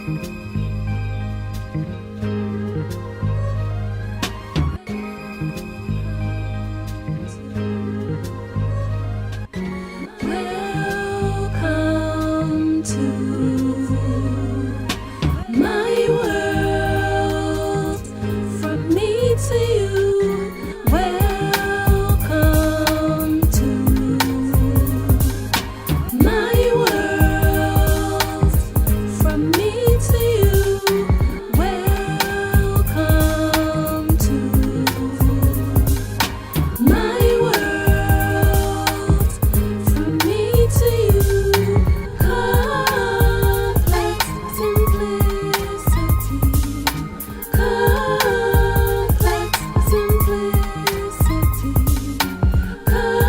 Welcome to my world, from me to you. Welcome to my world, from me to you. Welcome to my world, from me to you. Complex simplicity. Complex simplicity. Complex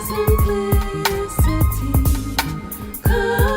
simplicity. Complex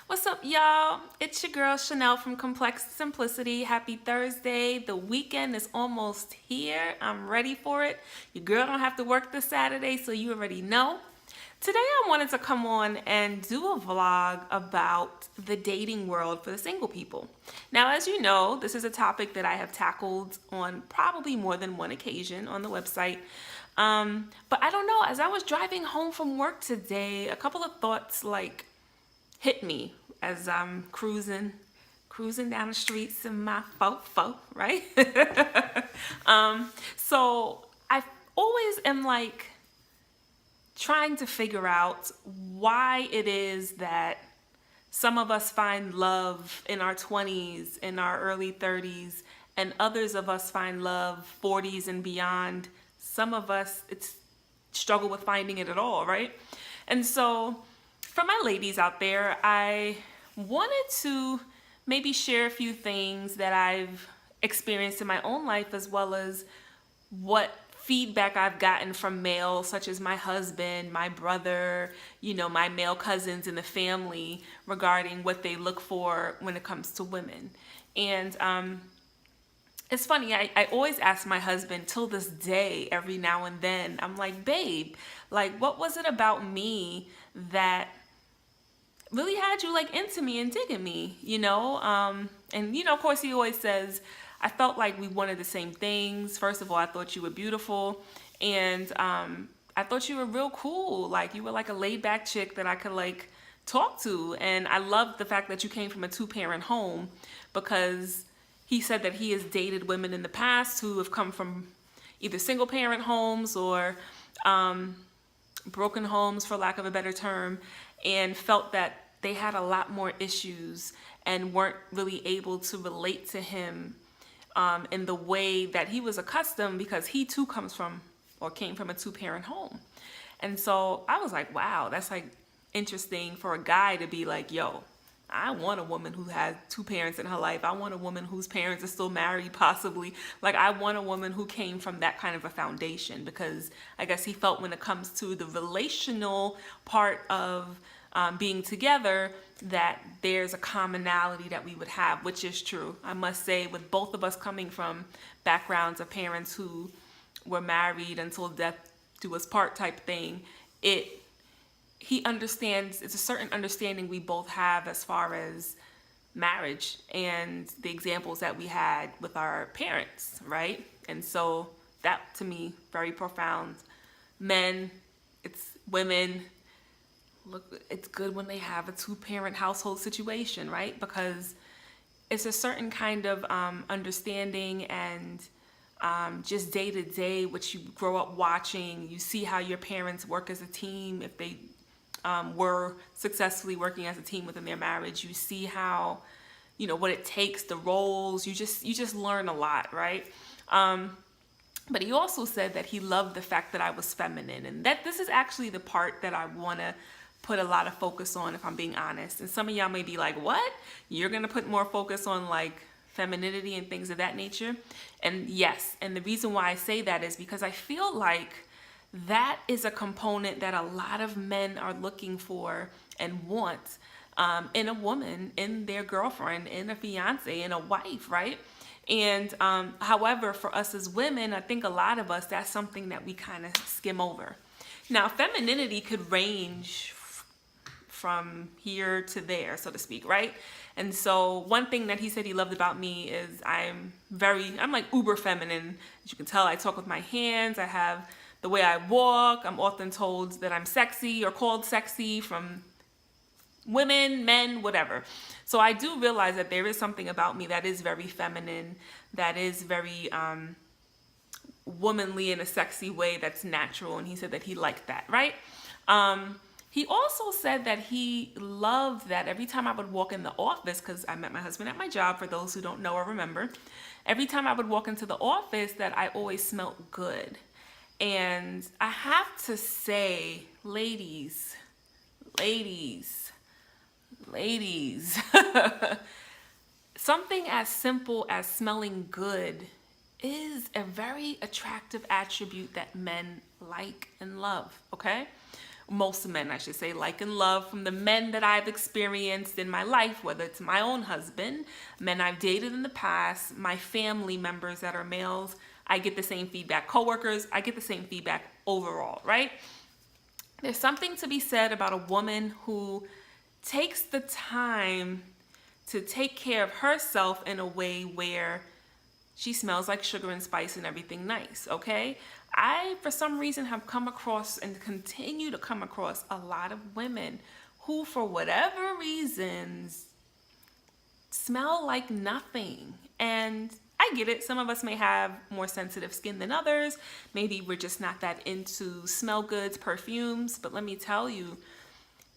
What's up, y'all? It's your girl Chanel from Complex Simplicity. Happy Thursday. The weekend is almost here. I'm ready for it. Your girl don't have to work this Saturday, so you already know. Today I wanted to come on and do a vlog about the dating world for the single people. Now, as you know, this is a topic that I have tackled on probably more than one occasion on the website. But I don't know, as I was driving home from work today, a couple of thoughts hit me as I'm cruising down the streets in my fofo, right? So I always am trying to figure out why it is that some of us find love in our 20s, in our early 30s, and others of us find love 40s and beyond. Some of us struggle with finding it at all, right? And so for my ladies out there, I wanted to maybe share a few things that I've experienced in my own life, as well as what feedback I've gotten from males such as my husband, my brother, my male cousins in the family regarding what they look for when it comes to women. And it's funny, I always ask my husband till this day, every now and then, I'm like, babe, what was it about me that really had you into me and digging me, and of course he always says, I felt like we wanted the same things. First of all, I thought you were beautiful, and I thought you were real cool. You were a laid back chick that I could talk to. And I loved the fact that you came from a 2-parent home, because he said that he has dated women in the past who have come from either single parent homes or broken homes, for lack of a better term, and felt that they had a lot more issues and weren't really able to relate to him in the way that he was accustomed, because he too came from a 2-parent home. And so I was like, wow, that's interesting for a guy to be like, yo, I want a woman who has 2 parents in her life. I want a woman whose parents are still married, possibly. I want a woman who came from that kind of a foundation, because I guess he felt when it comes to the relational part of being together, that there's a commonality that we would have, which is true. I must say, with both of us coming from backgrounds of parents who were married until death do us part type thing, he understands, it's a certain understanding we both have as far as marriage and the examples that we had with our parents, right? And so that, to me, very profound. Men, it's women, look, it's good when they have a 2-parent household situation, right? Because it's a certain kind of understanding and just day to day, which you grow up watching. You see how your parents work as a team. If they were successfully working as a team within their marriage, you see how, what it takes, the roles. You just learn a lot, right? But he also said that he loved the fact that I was feminine, and that this is actually the part that I want to put a lot of focus on, if I'm being honest. And some of y'all may be like, what? You're going to put more focus on like femininity and things of that nature? And yes, and the reason why I say that is because I feel like that is a component that a lot of men are looking for and want in a woman, in their girlfriend, in a fiance, in a wife, right? And however, for us as women, I think a lot of us, that's something that we kind of skim over. Now, femininity could range from here to there, so to speak, right? And so one thing that he said he loved about me is I'm like uber feminine. As you can tell, I talk with my hands. I have the way I walk. I'm often told that I'm sexy or called sexy from women, men, whatever. So I do realize that there is something about me that is very feminine, that is very womanly in a sexy way, that's natural. And he said that he liked that, right? He also said that he loved that every time I would walk in the office, because I met my husband at my job, for those who don't know or remember, every time I would walk into the office, that I always smelled good. And I have to say, ladies, something as simple as smelling good is a very attractive attribute that men like and love, okay? Most men, I should say, like and love. From the men that I've experienced in my life, whether it's my own husband, men I've dated in the past, my family members that are males, I get the same feedback. Coworkers, I get the same feedback overall, right? There's something to be said about a woman who takes the time to take care of herself in a way where she smells like sugar and spice and everything nice, okay? I, for some reason, have come across and continue to come across a lot of women who, for whatever reasons, smell like nothing. And I get it. Some of us may have more sensitive skin than others. Maybe we're just not that into smell goods, perfumes. But let me tell you,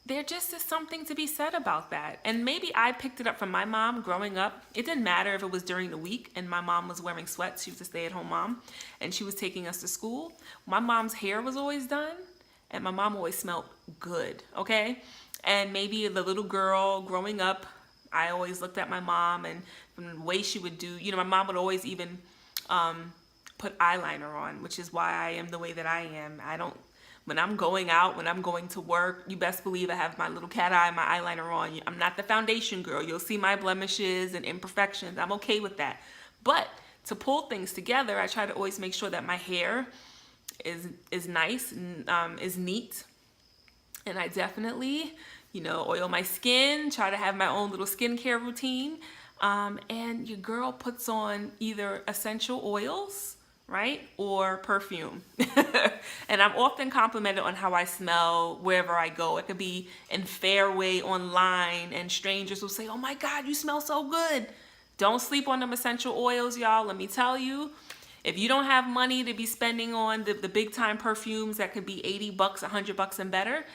there just is something to be said about that. And maybe I picked it up from my mom growing up. It didn't matter if it was during the week and my mom was wearing sweats. She was a stay-at-home mom and she was taking us to school. My mom's hair was always done and my mom always smelled good, okay? And maybe the little girl growing up, I always looked at my mom, and from the way she would do, my mom would always even put eyeliner on, which is why I am the way that I am. When I'm going out, when I'm going to work, you best believe I have my little cat eye, my eyeliner on. I'm not the foundation girl. You'll see my blemishes and imperfections. I'm okay with that. But to pull things together, I try to always make sure that my hair is nice and is neat. And I definitely, oil my skin, try to have my own little skincare routine. And your girl puts on either essential oils, right? Or perfume. And I'm often complimented on how I smell wherever I go. It could be in Fairway online and strangers will say, oh my God, you smell so good. Don't sleep on them essential oils, y'all. Let me tell you, if you don't have money to be spending on the big time perfumes that could be $80, $100 and better,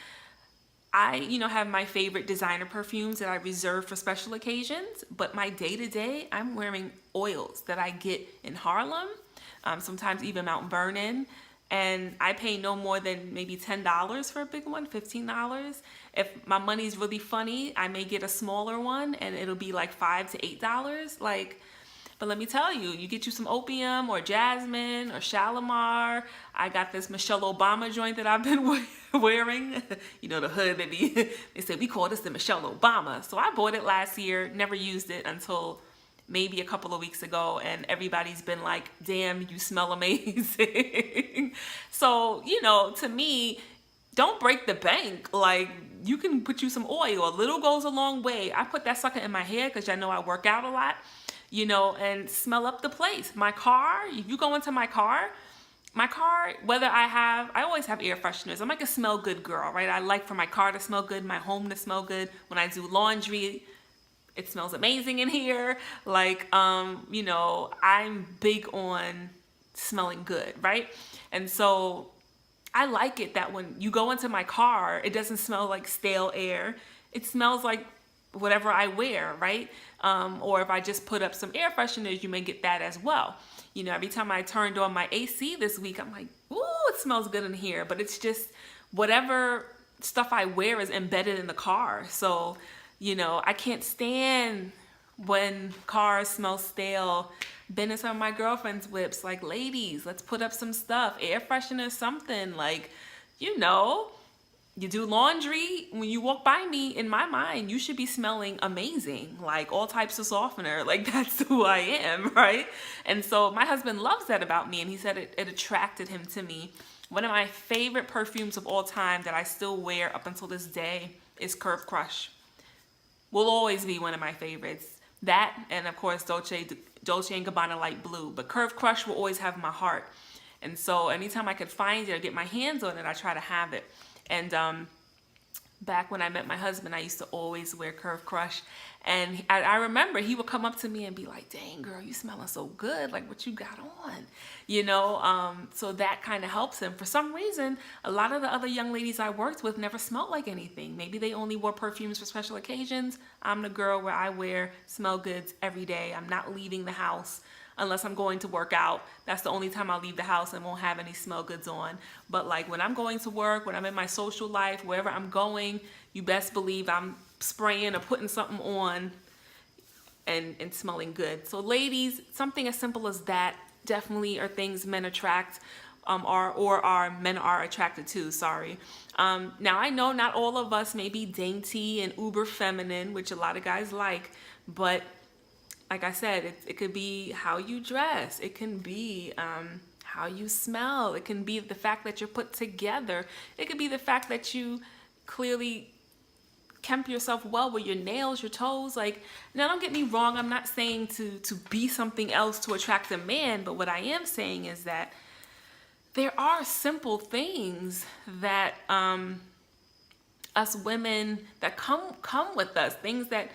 I, have my favorite designer perfumes that I reserve for special occasions, but my day-to-day, I'm wearing oils that I get in Harlem, sometimes even Mount Vernon, and I pay no more than maybe $10 for a big one, $15. If my money's really funny, I may get a smaller one and it'll be like $5 to $8. But let me tell you, you get you some opium or jasmine or Shalimar. I got this Michelle Obama joint that I've been wearing. The hood, they say, we call this the Michelle Obama. So I bought it last year, never used it until maybe a couple of weeks ago, and everybody's been like, damn, you smell amazing. So, to me, don't break the bank. Like, you can put you some oil. A little goes a long way. I put that sucker in my hair because I know I work out a lot, and smell up the place. My car, if you go into my car, whether I always have air fresheners. I'm like a smell good girl, right? I like for my car to smell good, my home to smell good. When I do laundry, it smells amazing in here. I'm big on smelling good, right? And so I like it that when you go into my car, it doesn't smell like stale air. It smells like whatever I wear, right? Or if I just put up some air fresheners, you may get that as well. Every time I turned on my AC this week, I'm like, ooh, it smells good in here. But it's just whatever stuff I wear is embedded in the car. So, I can't stand when cars smell stale. Been in some of my girlfriend's whips, like, ladies, let's put up some stuff, air freshener, something, like, you do laundry, when you walk by me, in my mind, you should be smelling amazing, like all types of softener. Like, that's who I am, right? And so my husband loves that about me, and he said it attracted him to me. One of my favorite perfumes of all time that I still wear up until this day is Curve Crush. Will always be one of my favorites. That, and of course, Dolce & Gabbana Light Blue. But Curve Crush will always have my heart. And so anytime I could find it or get my hands on it, I try to have it. And back when I met my husband, I used to always wear Curve Crush. And I remember he would come up to me and be like, dang, girl, you smelling so good. Like, what you got on? So that kind of helps him. For some reason, a lot of the other young ladies I worked with never smelled like anything. Maybe they only wore perfumes for special occasions. I'm the girl where I wear smell goods every day. I'm not leaving the house unless I'm going to work out. That's the only time I'll leave the house and won't have any smell goods on. But like when I'm going to work, when I'm in my social life, wherever I'm going, you best believe I'm spraying or putting something on and smelling good. So ladies, something as simple as that definitely are things men attract, men are attracted to, sorry. Now I know not all of us may be dainty and uber feminine, which a lot of guys like, but like I said, it could be how you dress. It can be how you smell. It can be the fact that you're put together. It could be the fact that you clearly kemp yourself well with your nails, your toes. Like, now don't get me wrong. I'm not saying to be something else to attract a man. But what I am saying is that there are simple things that us women that come with us, things that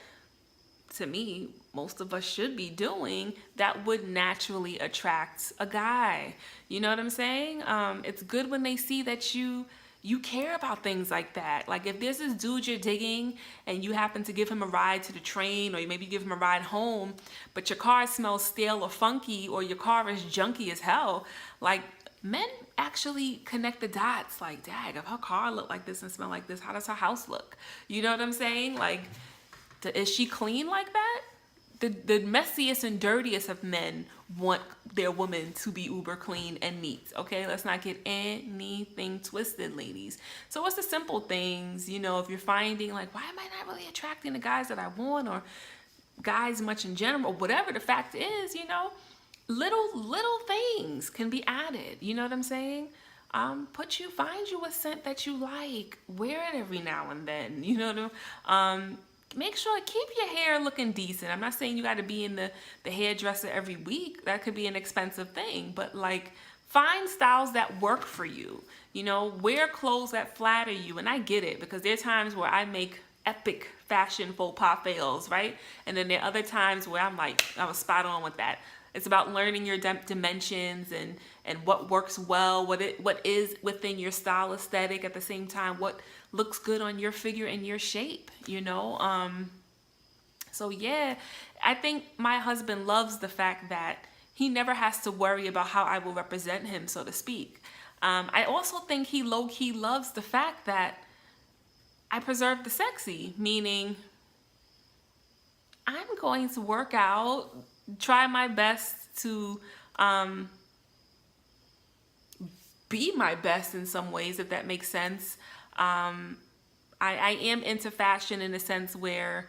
to me, most of us should be doing that would naturally attract a guy. You know what I'm saying? It's good when they see that you care about things like that. Like if there's this dude you're digging and you happen to give him a ride to the train, or you maybe give him a ride home, but your car smells stale or funky, or your car is junky as hell, like men actually connect the dots. Like, dag, if her car looked like this and smelled like this, how does her house look? You know what I'm saying? Like, is she clean like that? The messiest and dirtiest of men want their woman to be uber clean and neat. Okay, let's not get anything twisted, ladies. So what's the simple things, if you're finding like, why am I not really attracting the guys that I want, or guys much in general, whatever the fact is, little things can be added. You know what I'm saying? Find you a scent that you like, wear it every now and then. You know, make sure, keep your hair looking decent. I'm not saying you got to be in the hairdresser every week. That could be an expensive thing. But like, find styles that work for you. Wear clothes that flatter you. And I get it, because there are times where I make epic fashion faux pas fails, right? And then there are other times where I'm like, I was spot on with that. It's about learning your dimensions and what works well, what is within your style aesthetic, at the same time what looks good on your figure and your shape, So yeah, I think my husband loves the fact that he never has to worry about how I will represent him, so to speak. I also think he low-key loves the fact that I preserve the sexy, meaning I'm going to work out, try my best to be my best in some ways, if that makes sense. I am into fashion in a sense where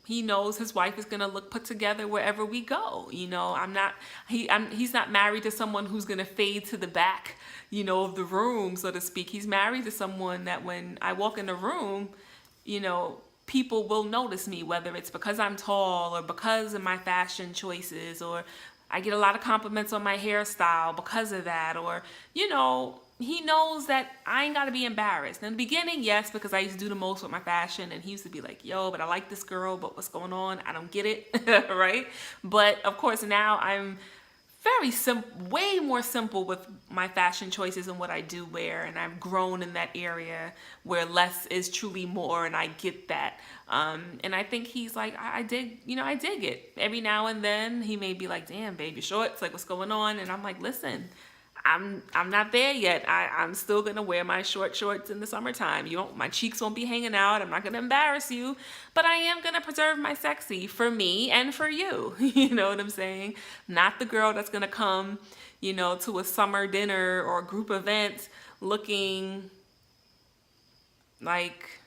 he knows his wife is gonna look put together wherever we go. He's not married to someone who's gonna fade to the back, of the room, so to speak. He's married to someone that when I walk in the room, people will notice me, whether it's because I'm tall or because of my fashion choices, or I get a lot of compliments on my hairstyle because of that, or, he knows that I ain't got to be embarrassed. In the beginning, yes, because I used to do the most with my fashion, and he used to be like, yo, but I like this girl, but what's going on? I don't get it, right? But of course, now I'm way more simple with my fashion choices and what I do wear, and I've grown in that area where less is truly more, and I get that. And I think he's like, I dig it. Every now and then he may be like, damn, babe, you're short. It's like, what's going on? And I'm like, listen, I'm not there yet. I'm still gonna wear my short shorts in the summertime. My cheeks won't be hanging out. I'm not gonna embarrass you, but I am gonna preserve my sexy for me and for you. You know what I'm saying? Not the girl that's gonna come, to a summer dinner or a group event looking like,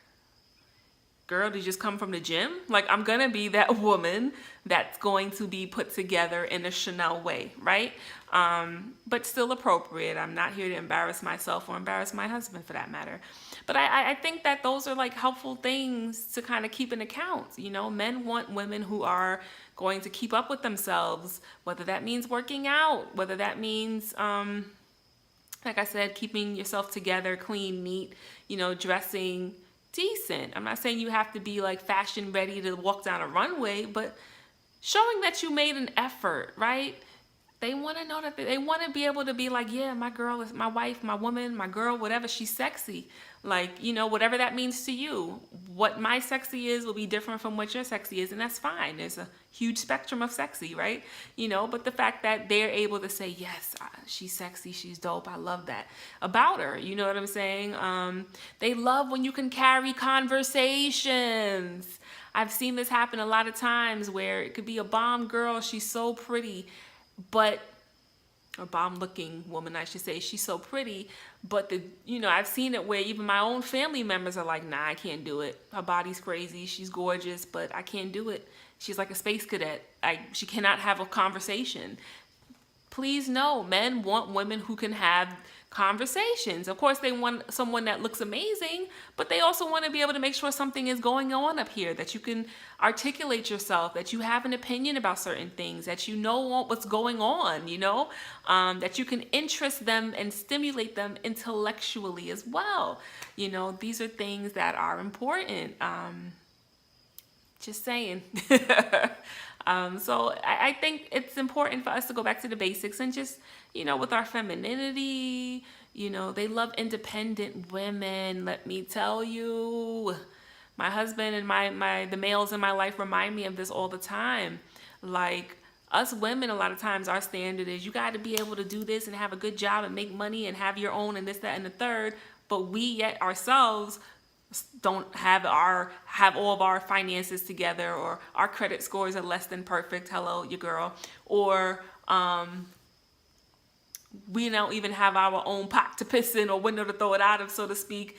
girl, did you just come from the gym? Like, I'm gonna be that woman that's going to be put together in a Chanel way, right? But still appropriate. I'm not here to embarrass myself or embarrass my husband for that matter. But I think that those are like helpful things to kind of keep in account. Men want women who are going to keep up with themselves, whether that means working out, whether that means, like I said, keeping yourself together, clean, neat, dressing decent. I'm not saying you have to be like fashion ready to walk down a runway, but showing that you made an effort, right? They want to know that they want to be able to be like, yeah, my girl is my wife, my woman, my girl, whatever, she's sexy. Like, whatever that means to you. What my sexy is will be different from what your sexy is, and that's fine. There's a huge spectrum of sexy, right? But the fact that they're able to say, yes, she's sexy, she's dope, I love that about her. You know what I'm saying? They love when you can carry conversations. I've seen this happen a lot of times where it could be a bomb girl, she's so pretty, but or bomb looking woman, I should say, she's so pretty, but I've seen it where even my own family members are like, nah, I can't do it. Her body's crazy, she's gorgeous, but I can't do it. She's like a space cadet. She cannot have a conversation. Please know, men want women who can have conversations. Of course, they want someone that looks amazing, but they also want to be able to make sure something is going on up here, that you can articulate yourself, that you have an opinion about certain things, that you know what's going on, that you can interest them and stimulate them intellectually as well. These are things that are important. Just saying. So I think it's important for us to go back to the basics and just, with our femininity, they love independent women. Let me tell you, my husband and the males in my life remind me of this all the time. Like, us women, a lot of times our standard is you got to be able to do this and have a good job and make money and have your own and this, that, and the third. But we yet ourselves don't have all of our finances together, or our credit scores are less than perfect. Hello, your girl. Or we don't even have our own pot to piss in or window to throw it out of, so to speak,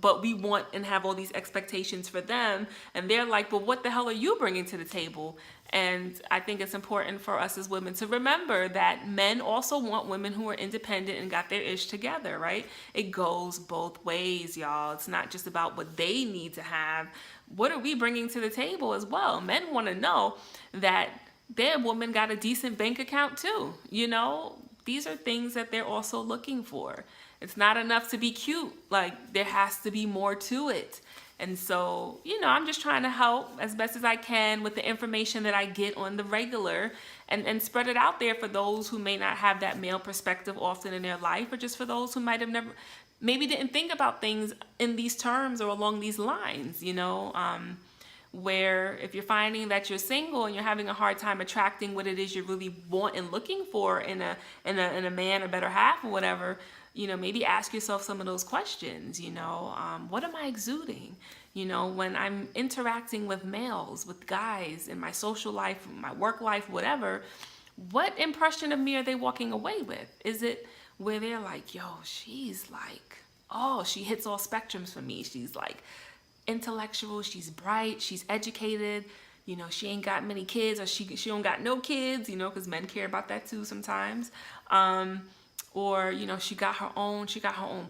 but we want and have all these expectations for them. And they're like, but what the hell are you bringing to the table? And I think it's important for us as women to remember that men also want women who are independent and got their ish together, right? It goes both ways, y'all. It's not just about what they need to have. What are we bringing to the table as well? Men want to know that their woman got a decent bank account too. These are things that they're also looking for. It's not enough to be cute. Like, there has to be more to it. And so, I'm just trying to help as best as I can with the information that I get on the regular and spread it out there for those who may not have that male perspective often in their life, or just for those who might have maybe didn't think about things in these terms or along these lines, where if you're finding that you're single and you're having a hard time attracting what it is you really want and looking for in a man or better half or whatever, maybe ask yourself some of those questions. What am I exuding? When I'm interacting with males, with guys in my social life, my work life, whatever, what impression of me are they walking away with? Is it where they're like, yo, she's like, oh, she hits all spectrums for me. She's like intellectual, she's bright, she's educated, she ain't got many kids, or she don't got no kids, because men care about that too sometimes. Or, she got her own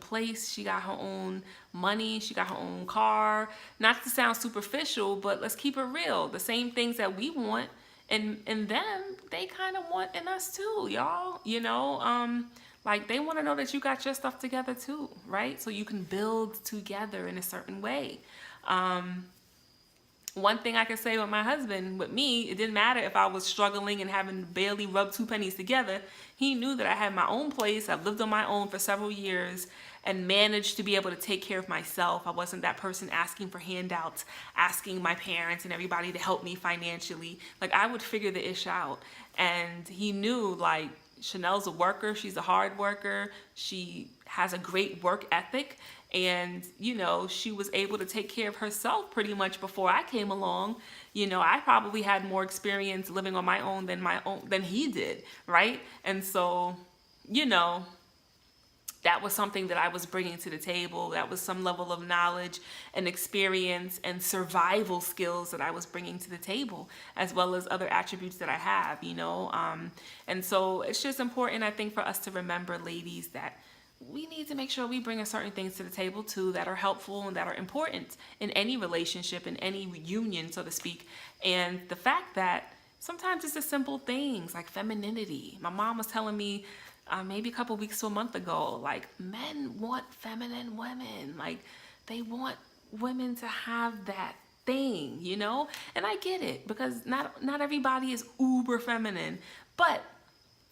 place, she got her own money, she got her own car. Not to sound superficial, but let's keep it real. The same things that we want in them, they kind of want in us too, y'all. Like, they want to know that you got your stuff together too, right? So you can build together in a certain way. One thing I can say with my husband, with me, it didn't matter if I was struggling and having barely rubbed two pennies together. He knew that I had my own place. I've lived on my own for several years and managed to be able to take care of myself. I wasn't that person asking for handouts, asking my parents and everybody to help me financially. Like, I would figure the ish out. And he knew, like, Chanel's a worker. She's a hard worker. She has a great work ethic. And, you know, she was able to take care of herself pretty much before I came along. You know, I probably had more experience living on my own than he did, right? And so, you know, that was something that I was bringing to the table. That was some level of knowledge and experience and survival skills that I was bringing to the table, as well as other attributes that I have, you know. And so it's just important, I think, for us to remember, ladies, that we need to make sure we bring certain things to the table too that are helpful and that are important in any relationship, in any union, so to speak. And the fact that sometimes it's the simple things like femininity. My mom was telling me maybe a couple weeks to a month ago, like, men want feminine women. Like, they want women to have that thing, you know? And I get it, because not everybody is uber feminine, but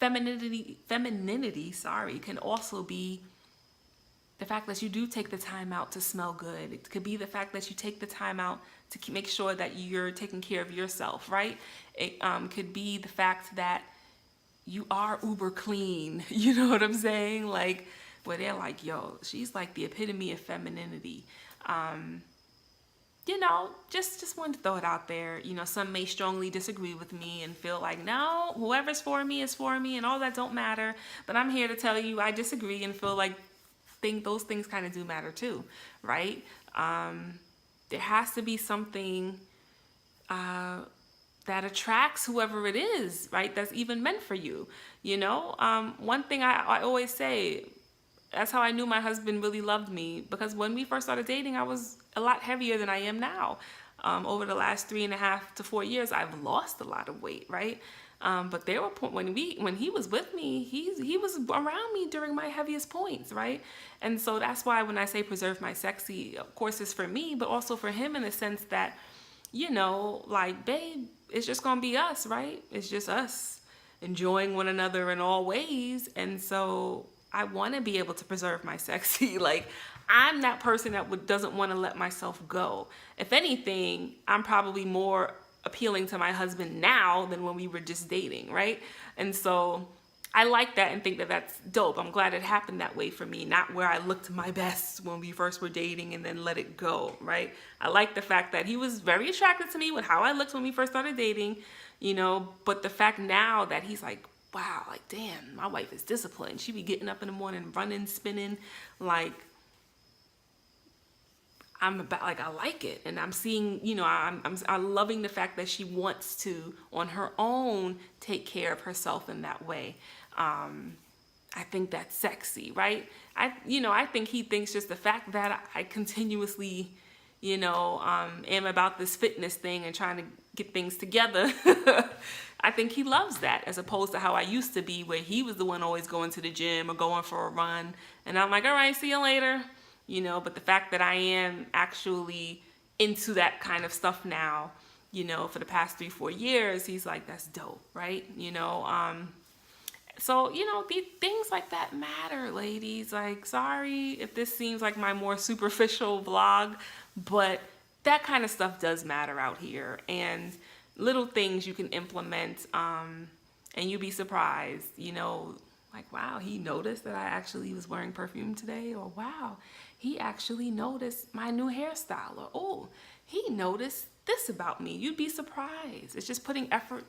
femininity, can also be the fact that you do take the time out to smell good. It could be the fact that you take the time out to make sure that you're taking care of yourself, right? It could be the fact that you are uber clean, you know what I'm saying? Like, where they're like, yo, she's like the epitome of femininity. You know, just wanted to throw it out there. You know, some may strongly disagree with me and feel like, no, whoever's for me is for me and all that don't matter. But I'm here to tell you I disagree and feel like those things kind of do matter too, right? There has to be something that attracts whoever it is, right? That's even meant for you, you know? One thing I always say, that's how I knew my husband really loved me, because when we first started dating, I was a lot heavier than I am now. Over the last 3.5 to 4 years, I've lost a lot of weight, right? But there were points when he was with me, he was around me during my heaviest points, right? And so that's why when I say preserve my sexy, of course it's for me, but also for him in the sense that, you know, like, babe, it's just gonna be us, right? It's just us enjoying one another in all ways. And so I want to be able to preserve my sexy. Like, I'm that person that doesn't want to let myself go. If anything, I'm probably more appealing to my husband now than when we were just dating, right? And so I like that and think that that's dope. I'm glad it happened that way for me, not where I looked my best when we first were dating and then let it go, right? I like the fact that he was very attracted to me with how I looked when we first started dating, you know, but the fact now that he's like, wow, like, damn, my wife is disciplined. She be getting up in the morning, running, spinning, like, I like it. And I'm seeing, you know, I'm loving the fact that she wants to, on her own, take care of herself in that way. I think that's sexy, right? I think he thinks just the fact that I continuously, you know, am about this fitness thing and trying to get things together. I think he loves that, as opposed to how I used to be, where he was the one always going to the gym or going for a run. And I'm like, all right, see you later. You know, but the fact that I am actually into that kind of stuff now, you know, for the past 3-4 years, he's like, that's dope, right? You know, so, you know, things like that matter, ladies. Like, sorry if this seems like my more superficial vlog, but that kind of stuff does matter out here. And little things you can implement, and you'll be surprised, you know, like, wow, he noticed that I actually was wearing perfume today, or wow, he actually noticed my new hairstyle, or oh, he noticed this about me. You'd be surprised. It's just putting efforts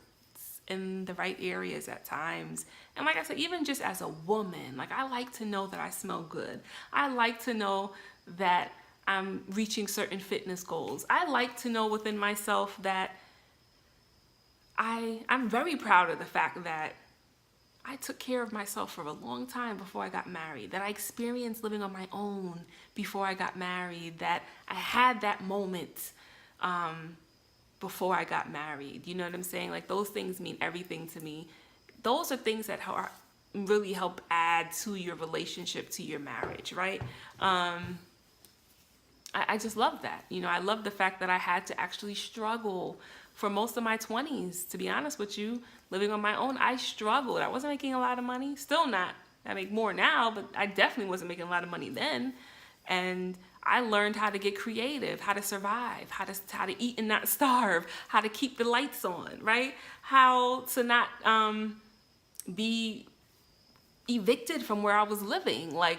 in the right areas at times. And like I said, even just as a woman, like, I like to know that I smell good. I like to know that I'm reaching certain fitness goals. I like to know within myself that I'm very proud of the fact that I took care of myself for a long time before I got married, that I experienced living on my own before I got married, that I had that moment before I got married. You know what I'm saying? Like, those things mean everything to me. Those are things that really help add to your relationship, to your marriage, right? I just love that. You know, I love the fact that I had to actually struggle for most of my 20s, to be honest with you. Living on my own, I struggled. I wasn't making a lot of money. Still not. I make more now, but I definitely wasn't making a lot of money then. And I learned how to get creative, how to survive, how to eat and not starve, how to keep the lights on, right? How to not be evicted from where I was living. Like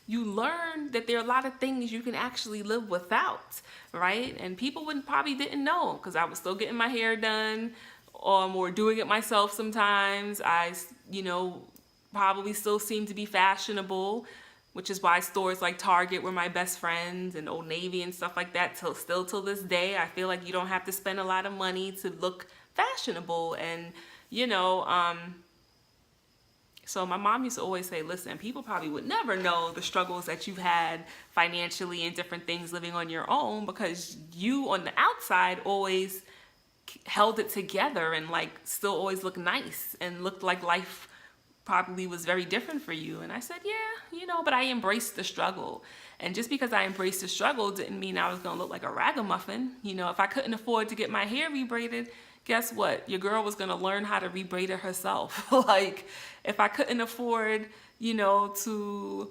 you learn that there are a lot of things you can actually live without, right? And people probably didn't know, because I was still getting my hair done, or doing it myself sometimes. I, probably still seemed to be fashionable, which is why stores like Target were my best friends, and Old Navy and stuff like that. Till this day, I feel like you don't have to spend a lot of money to look fashionable. And so my mom used to always say, listen, people probably would never know the struggles that you've had financially and different things living on your own, because you on the outside always held it together and like still always looked nice and looked like life probably was very different for you. And I said, yeah, but I embraced the struggle. And just because I embraced the struggle didn't mean I was going to look like a ragamuffin. If I couldn't afford to get my hair rebraided, guess what? Your girl was going to learn how to rebraid it herself. Like, if I couldn't afford, to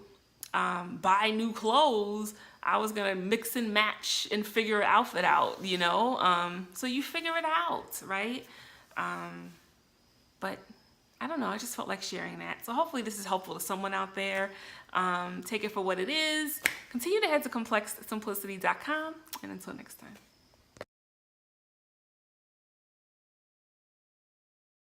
buy new clothes, I was going to mix and match and figure an outfit out, so you figure it out, right? But I don't know, I just felt like sharing that. So hopefully this is helpful to someone out there. Take it for what it is. Continue to head to ComplexSimplicity.com, and until next time.